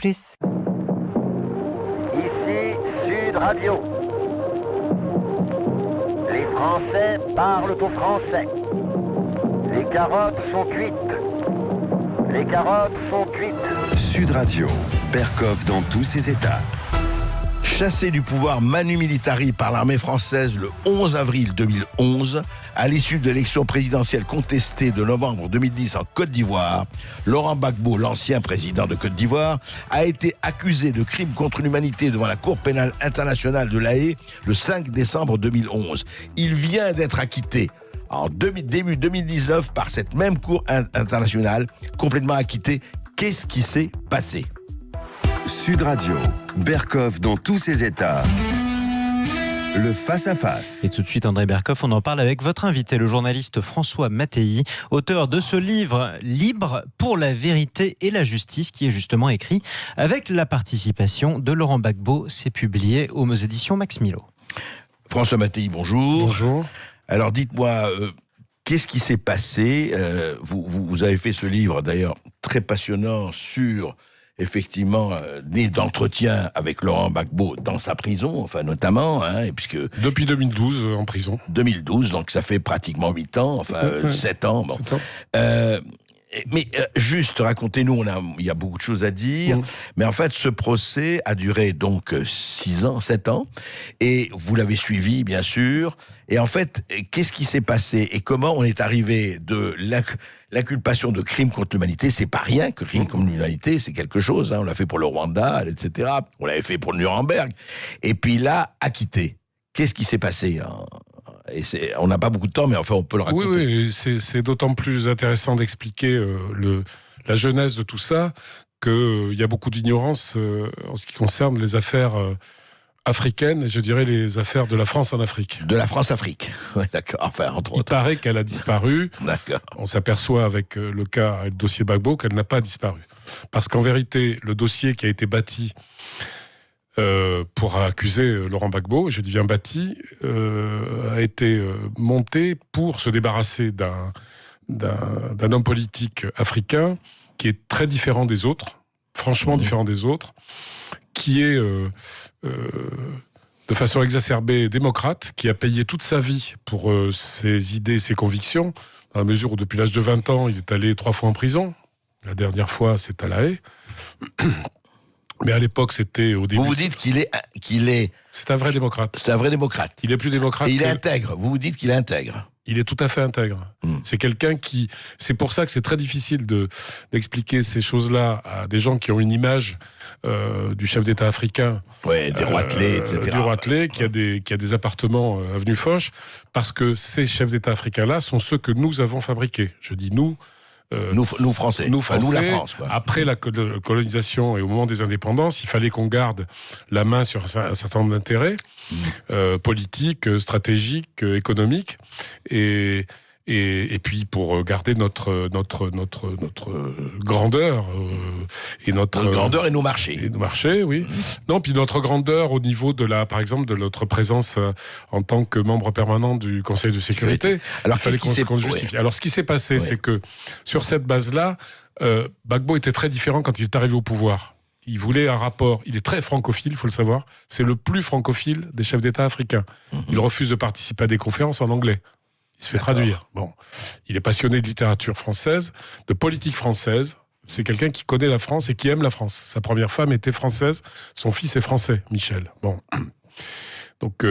plus. Ici Sud Radio. Les Français parlent aux Français. Les carottes sont cuites. Les carottes sont cuites. Sud Radio, Berkoff dans tous ses états. Chassé du pouvoir Manu Militari par l'armée française le 11 avril 2011, à l'issue de l'élection présidentielle contestée de novembre 2010 en Côte d'Ivoire, Laurent Gbagbo, l'ancien président de Côte d'Ivoire, a été accusé de crimes contre l'humanité devant la Cour pénale internationale de La Haye le 5 décembre 2011. Il vient d'être acquitté en début 2019 par cette même Cour internationale, complètement acquitté. Qu'est-ce qui s'est passé ? Sud Radio, Berkoff dans tous ses états. Le face-à-face. Et tout de suite, André Berkoff, on en parle avec votre invité, le journaliste François Mattei, auteur de ce livre « Libre pour la vérité et la justice » qui est justement écrit avec la participation de Laurent Gbagbo. C'est publié aux éditions Max Milo. François Mattei, bonjour. Bonjour. Alors dites-moi, qu'est-ce qui s'est passé ? Vous avez fait ce livre d'ailleurs très passionnant sur... effectivement, d'entretien avec Laurent Gbagbo dans sa prison, enfin notamment, et puisque... Depuis 2012, en prison. 2012, donc ça fait pratiquement 8 ans, enfin 7 ans. Bon. 7 ans. Mais juste, racontez-nous, il y a beaucoup de choses à dire, mais en fait, ce procès a duré donc 6 ans, 7 ans, et vous l'avez suivi, bien sûr, et en fait, qu'est-ce qui s'est passé, et comment on est arrivé de l'inculpation de crimes contre l'humanité? C'est pas rien que crimes contre l'humanité, c'est quelque chose, on l'a fait pour le Rwanda, etc., on l'avait fait pour le Nuremberg, et puis là, acquitté. Qu'est-ce qui s'est passé et on n'a pas beaucoup de temps, mais enfin, on peut le raconter. Oui, c'est d'autant plus intéressant d'expliquer la genèse de tout ça, qu'il y a beaucoup d'ignorance en ce qui concerne les affaires africaines, et je dirais les affaires de la France en Afrique. De la France-Afrique, oui, d'accord. Enfin, entre autres. Il paraît qu'elle a disparu. D'accord. On s'aperçoit avec le cas, le dossier Gbagbo, qu'elle n'a pas disparu. Parce qu'en vérité, le dossier qui a été bâti pour accuser Laurent Gbagbo, je dis bien bâti, a été monté pour se débarrasser d'un homme politique africain qui est très différent des autres, franchement différent des autres, qui est de façon exacerbée démocrate, qui a payé toute sa vie pour ses idées, ses convictions, dans la mesure où depuis l'âge de 20 ans, il est allé 3 fois en prison. La dernière fois, c'est à La Haye. Mais à l'époque, c'était au début... Vous dites qu'il est... C'est un vrai démocrate. C'est un vrai démocrate. Il est plus démocrate. Et il est intègre. Vous dites qu'il est intègre. Il est tout à fait intègre. C'est quelqu'un qui... C'est pour ça que c'est très difficile d'expliquer ces choses-là à des gens qui ont une image du chef d'État africain. Ouais, des roitelets, etc. Du roitelet, qui a des appartements avenue Foch, parce que ces chefs d'État africains-là sont ceux que nous avons fabriqués. Je dis nous... Nous Français. Nous Français, nous la France. Quoi. Après la colonisation et au moment des indépendances, il fallait qu'on garde la main sur un certain nombre d'intérêts politiques, stratégiques, économiques, et puis pour garder notre grandeur et notre grandeur et nos marchés. Et nos marchés, oui. Non, puis notre grandeur au niveau par exemple, de notre présence en tant que membre permanent du Conseil de sécurité. Alors, il fallait qu'on se justifie. Alors, ce qui s'est passé, c'est que sur cette base-là, Gbagbo était très différent quand il est arrivé au pouvoir. Il voulait un rapport. Il est très francophile, il faut le savoir. C'est le plus francophile des chefs d'État africains. Il refuse de participer à des conférences en anglais. Il se fait traduire. Bon, il est passionné de littérature française, de politique française. C'est quelqu'un qui connaît la France et qui aime la France. Sa première femme était française, son fils est français, Michel. Bon, donc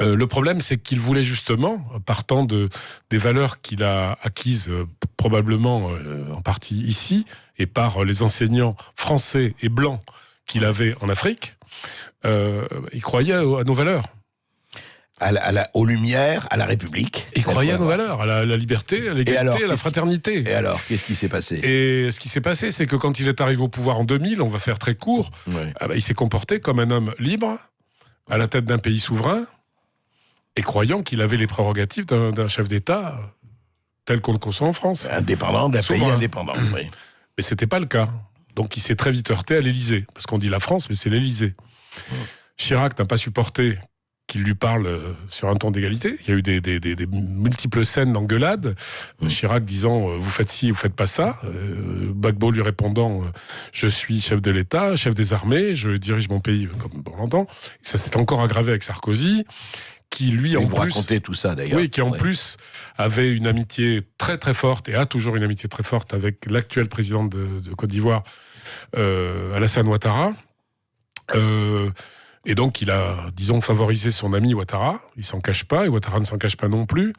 le problème, c'est qu'il voulait justement, partant des valeurs qu'il a acquises probablement en partie ici et par les enseignants français et blancs qu'il avait en Afrique, il croyait à nos valeurs. Aux Lumières, à la République. Il croyait à nos valeurs, à la liberté, à l'égalité, à la fraternité. Et alors, qu'est-ce qui s'est passé ? Et ce qui s'est passé, c'est que quand il est arrivé au pouvoir en 2000, on va faire très court, il s'est comporté comme un homme libre, à la tête d'un pays souverain, et croyant qu'il avait les prérogatives d'un chef d'État tel qu'on le conçoit en France. Indépendant, d'un pays indépendant, oui. Mais c'était pas le cas. Donc il s'est très vite heurté à l'Élysée. Parce qu'on dit la France, mais c'est l'Élysée. Chirac n'a pas supporté qu'il lui parle sur un ton d'égalité. Il y a eu des multiples scènes d'engueulade. Chirac disant vous faites ci, vous faites pas ça. Gbagbo lui répondant je suis chef de l'État, chef des armées, je dirige mon pays comme on l'entend. Ça s'est encore aggravé avec Sarkozy, qui lui en plus racontait tout ça d'ailleurs. Oui, qui en plus avait une amitié très très forte et a toujours une amitié très forte avec l'actuel président de Côte d'Ivoire, Alassane Ouattara. Et donc, il a, disons, favorisé son ami Ouattara. Il s'en cache pas, et Ouattara ne s'en cache pas non plus.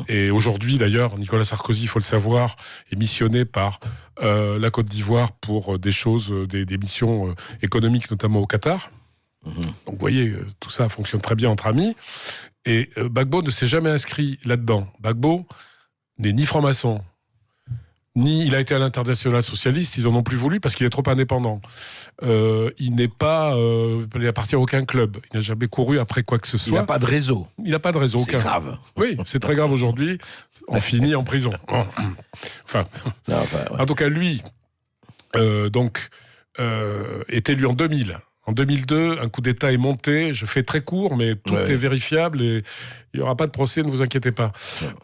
Et aujourd'hui, d'ailleurs, Nicolas Sarkozy, il faut le savoir, est missionné par la Côte d'Ivoire pour des choses, des missions économiques, notamment au Qatar. Donc, vous voyez, tout ça fonctionne très bien entre amis. Et Gbagbo ne s'est jamais inscrit là-dedans. Gbagbo n'est ni franc-maçon, ni il a été à l'international socialiste, ils en ont plus voulu parce qu'il est trop indépendant. Il n'est pas, il appartient à aucun club. Il n'a jamais couru après quoi que ce soit. Il n'a pas de réseau. Il n'a pas de réseau. C'est grave. Oui, c'est très grave aujourd'hui. On finit en prison. Enfin, en tout cas, lui, est élu en 2000. En 2002, un coup d'État est monté. Je fais très court, mais tout est vérifiable et il n'y aura pas de procès, ne vous inquiétez pas.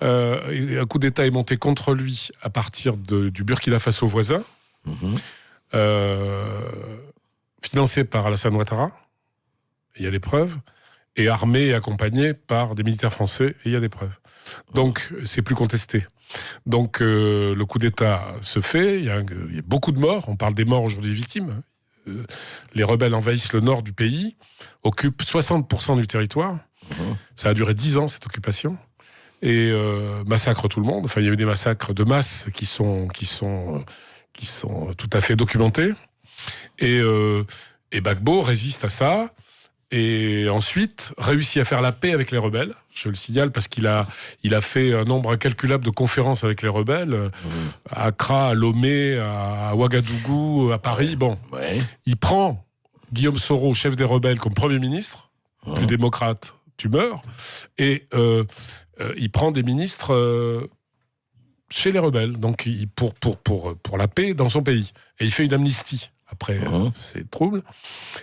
Un coup d'État est monté contre lui à partir du Burkina Faso voisin, financé par Alassane Ouattara, il y a des preuves, et armé et accompagné par des militaires français, et il y a des preuves. Donc, c'est plus contesté. Donc, le coup d'État se fait, il y a beaucoup de morts, on parle des morts aujourd'hui victimes. Les rebelles envahissent le nord du pays, occupent 60% du territoire. Ça a duré 10 ans, cette occupation. Et massacrent tout le monde. Enfin, il y a eu des massacres de masse qui sont tout à fait documentés. Et Gbagbo résiste à ça. Et ensuite, réussit à faire la paix avec les rebelles. Je le signale parce qu'il a fait un nombre incalculable de conférences avec les rebelles. À Accra, à Lomé, à Ouagadougou, à Paris. Bon. Il prend Guillaume Soro, chef des rebelles, comme Premier ministre. Plus démocrate, tu meurs. Et il prend des ministres chez les rebelles. Donc, pour la paix dans son pays. Et il fait une amnistie après ces troubles.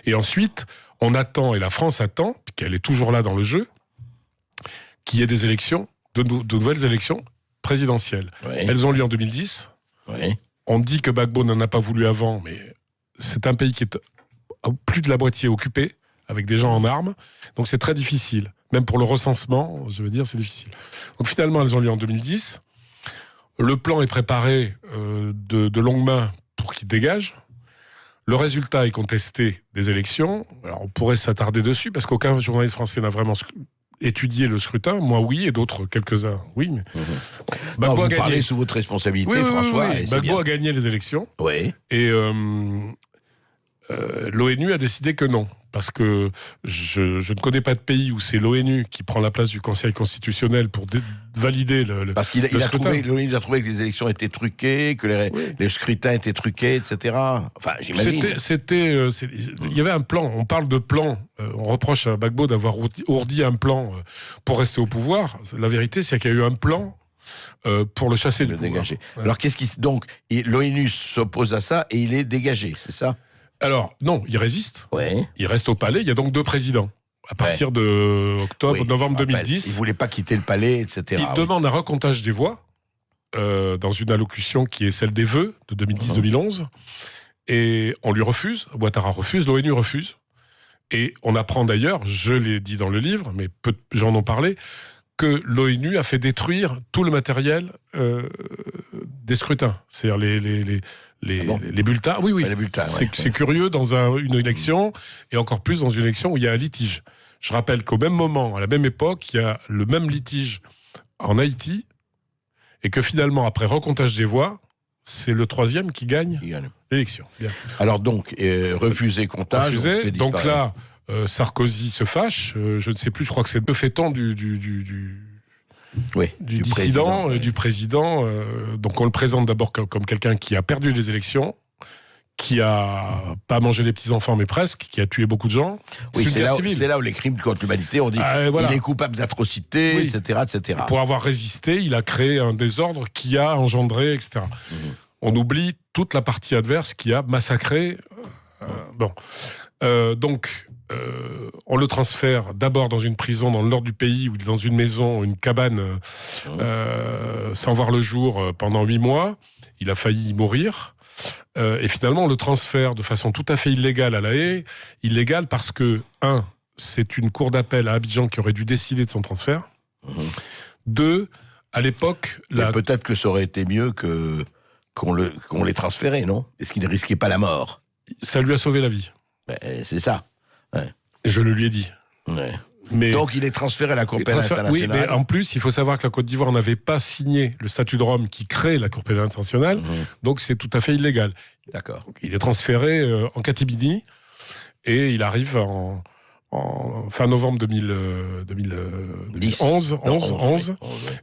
Et ensuite, on attend, et la France attend, qu'elle est toujours là dans le jeu, qu'il y ait des élections, de nouvelles élections présidentielles. Elles ont lieu en 2010. On dit que Gbagbo n'en a pas voulu avant, mais c'est un pays qui est plus de la moitié occupé, avec des gens en armes, donc c'est très difficile. Même pour le recensement, je veux dire, c'est difficile. Donc finalement, elles ont lieu en 2010. Le plan est préparé de longue main pour qu'il dégage. Le résultat est contesté des élections. Alors, on pourrait s'attarder dessus, parce qu'aucun journaliste français n'a vraiment étudié le scrutin. Moi, oui, et d'autres, quelques-uns, oui. Mais... Gbagbo a gagné. Parlez sous votre responsabilité, François. Oui. Gbagbo a gagné les élections. Et l'ONU a décidé que non. Parce que je ne connais pas de pays où c'est l'ONU qui prend la place du Conseil constitutionnel pour valider le Parce qu'il a trouvé, l'ONU a trouvé que les élections étaient truquées, que les scrutins étaient truqués, etc. Enfin, j'imagine. Il y avait un plan. On parle de plan. On reproche à Gbagbo d'avoir ourdi un plan pour rester au pouvoir. La vérité, c'est qu'il y a eu un plan pour le chasser du pouvoir. Dégager. Alors, donc, l'ONU s'oppose à ça et il est dégagé, c'est ça? Alors, non, il résiste. Il reste au palais. Il y a donc 2 présidents. À partir de novembre 2010. Il ne voulait pas quitter le palais, etc. Il demande un recomptage des voix dans une allocution qui est celle des vœux de 2010-2011. Et on lui refuse. Ouattara refuse. L'ONU refuse. Et on apprend d'ailleurs, je l'ai dit dans le livre, mais peu de gens en ont parlé, que l'ONU a fait détruire tout le matériel des scrutins. C'est-à-dire les bulletins. Oui. Les bulletins, c'est curieux dans une élection, et encore plus dans une élection où il y a un litige. Je rappelle qu'au même moment, à la même époque, il y a le même litige en Haïti, et que finalement, après recomptage des voix, c'est le 3e qui gagne l'élection. Bien. Alors donc, refusé comptage. Refusé, donc là, Sarkozy se fâche, je ne sais plus, je crois que c'est 2 fétons du dissident, du président. Donc on le présente d'abord comme quelqu'un qui a perdu les élections, qui a pas mangé les petits-enfants, mais presque, qui a tué beaucoup de gens. Oui, c'est là où les crimes contre l'humanité, on dit il est coupable d'atrocités, etc., etc. Pour avoir résisté, il a créé un désordre qui a engendré, etc. On oublie toute la partie adverse qui a massacré. Donc, on le transfère d'abord dans une prison dans le nord du pays, ou dans une maison, une cabane, sans voir le jour pendant 8 mois. Il a failli mourir. Et finalement, on le transfère de façon tout à fait illégale à La Haye. Illégale parce que, c'est une cour d'appel à Abidjan qui aurait dû décider de son transfert. 2, à l'époque... Peut-être que ça aurait été mieux qu'on les transférait, non? Est-ce qu'il ne risquait pas la mort? Ça lui a sauvé la vie. C'est ça. Ouais. Et je le lui ai dit. Ouais. Mais donc il est transféré à la Cour pénale internationale. Oui, mais en plus, il faut savoir que la Côte d'Ivoire n'avait pas signé le statut de Rome qui crée la Cour pénale internationale, donc c'est tout à fait illégal. D'accord. Donc, il est transféré en catimini, et il arrive en fin novembre 2011,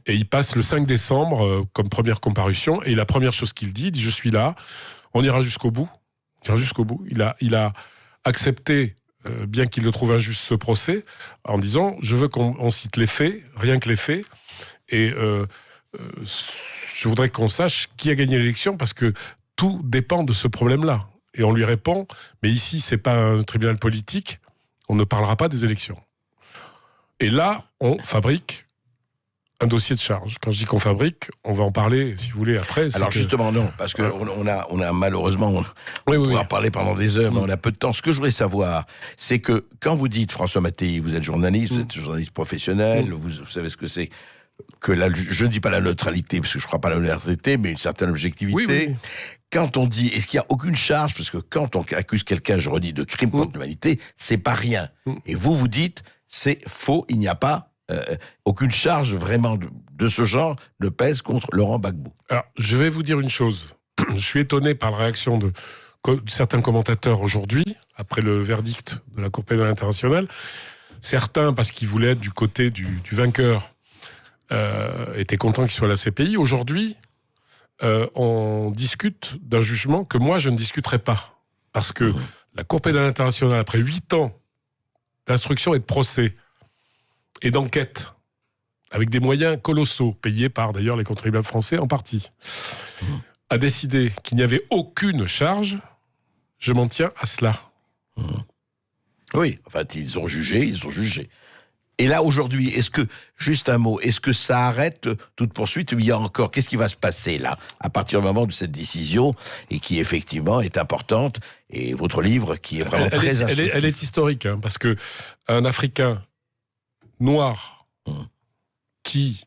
et il passe le 5 décembre comme première comparution, et la première chose qu'il dit, je suis là, on ira jusqu'au bout. Il a accepté, bien qu'il le trouve injuste, ce procès, en disant, je veux qu'on cite les faits, rien que les faits, et je voudrais qu'on sache qui a gagné l'élection, parce que tout dépend de ce problème-là. Et on lui répond, mais ici, c'est pas un tribunal politique, on ne parlera pas des élections. Et là, on fabrique un dossier de charge. Quand je dis qu'on fabrique, on va en parler, si vous voulez, après. Alors justement, non, parce qu'on a malheureusement, on pourra en parler pendant des heures, mais on a peu de temps. Ce que je voudrais savoir, c'est que quand vous dites, François Mattei, vous êtes journaliste, vous êtes journaliste professionnel, vous savez ce que c'est que je ne dis pas la neutralité, parce que je ne crois pas à la neutralité, mais une certaine objectivité. Oui. Quand on dit, est-ce qu'il n'y a aucune charge, parce que quand on accuse quelqu'un, je redis, de crime contre l'humanité, c'est pas rien. Et vous dites, c'est faux, il n'y a pas aucune charge vraiment de ce genre ne pèse contre Laurent Gbagbo. Alors, je vais vous dire une chose. Je suis étonné par la réaction de certains commentateurs aujourd'hui, après le verdict de la Cour pénale internationale. Certains, parce qu'ils voulaient être du côté du vainqueur, étaient contents qu'il soit à la CPI. Aujourd'hui, on discute d'un jugement que moi, je ne discuterai pas. Parce que la Cour pénale internationale, après 8 ans d'instruction et de procès, et d'enquête, avec des moyens colossaux, payés par d'ailleurs les contribuables français en partie, a décidé qu'il n'y avait aucune charge. Je m'en tiens à cela. Oui, en fait, ils ont jugé. Et là, aujourd'hui, est-ce que, juste un mot, est-ce que ça arrête toute poursuite, ou il y a encore, qu'est-ce qui va se passer là, à partir du moment de cette décision, et qui effectivement est importante, et votre livre qui est vraiment elle est historique, parce que un Africain noir qui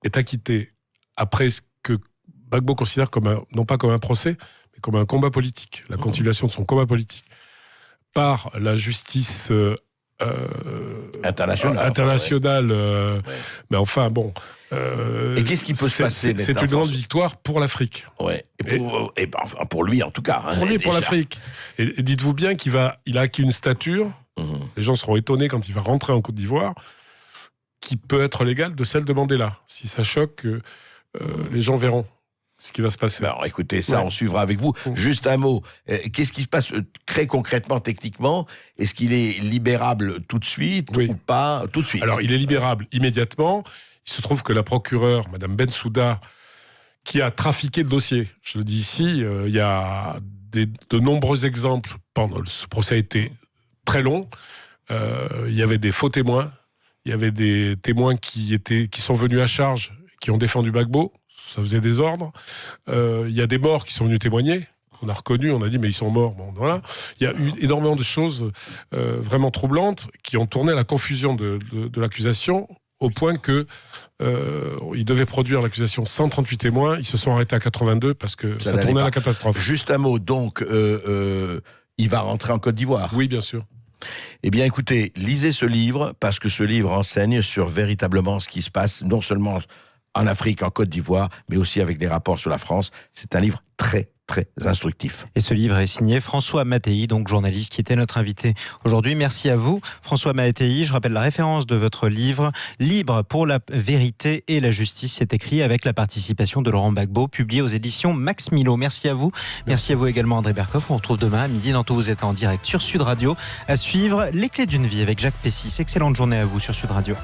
est acquitté après ce que Gbagbo considère comme non pas comme un procès, mais comme un combat politique, la continuation de son combat politique, par la justice internationale. Mais enfin, bon... et qu'est-ce qui peut se passer? C'est une grande victoire pour l'Afrique. Ouais. Et pour lui, en tout cas. Pour lui, pour l'Afrique. Et dites-vous bien qu'il a acquis une stature, les gens seront étonnés quand il va rentrer en Côte d'Ivoire, qui peut être légale de celle de Mandela. Si ça choque, les gens verront ce qui va se passer. Alors écoutez, ça, on suivra avec vous. Juste un mot. Qu'est-ce qui se passe très concrètement, techniquement? Est-ce qu'il est libérable tout de suite ou pas tout de suite? Alors, il est libérable immédiatement. Il se trouve que la procureure, Madame Bensouda, qui a trafiqué le dossier, je le dis ici, il y a de nombreux exemples. Ce procès a été très long. Il y avait des faux témoins. Il y avait des témoins qui sont venus à charge, qui ont défendu Gbagbo. Ça faisait des ordres. Il y a des morts qui sont venus témoigner. On a reconnu, on a dit, mais ils sont morts. Bon, voilà. Il y a eu énormément de choses vraiment troublantes qui ont tourné à la confusion de l'accusation, au point que ils devaient produire l'accusation 138 témoins. Ils se sont arrêtés à 82 parce que ça tournait à la catastrophe. Juste un mot, donc, il va rentrer en Côte d'Ivoire. Oui, bien sûr. Eh bien, écoutez, lisez ce livre, parce que ce livre enseigne sur véritablement ce qui se passe, non seulement en Afrique, en Côte d'Ivoire, mais aussi avec des rapports sur la France. C'est un livre très, très instructif. Et ce livre est signé François Mattei, donc journaliste qui était notre invité aujourd'hui. Merci à vous, François Mattei. Je rappelle la référence de votre livre, Libre pour la vérité et la justice. C'est écrit avec la participation de Laurent Gbagbo, publié aux éditions Max Milo. Merci à vous. Merci à vous également, André Berkoff. On retrouve demain à midi dans Tout vous êtes en direct sur Sud Radio. À suivre, Les Clés d'une vie avec Jacques Pessis. Excellente journée à vous sur Sud Radio.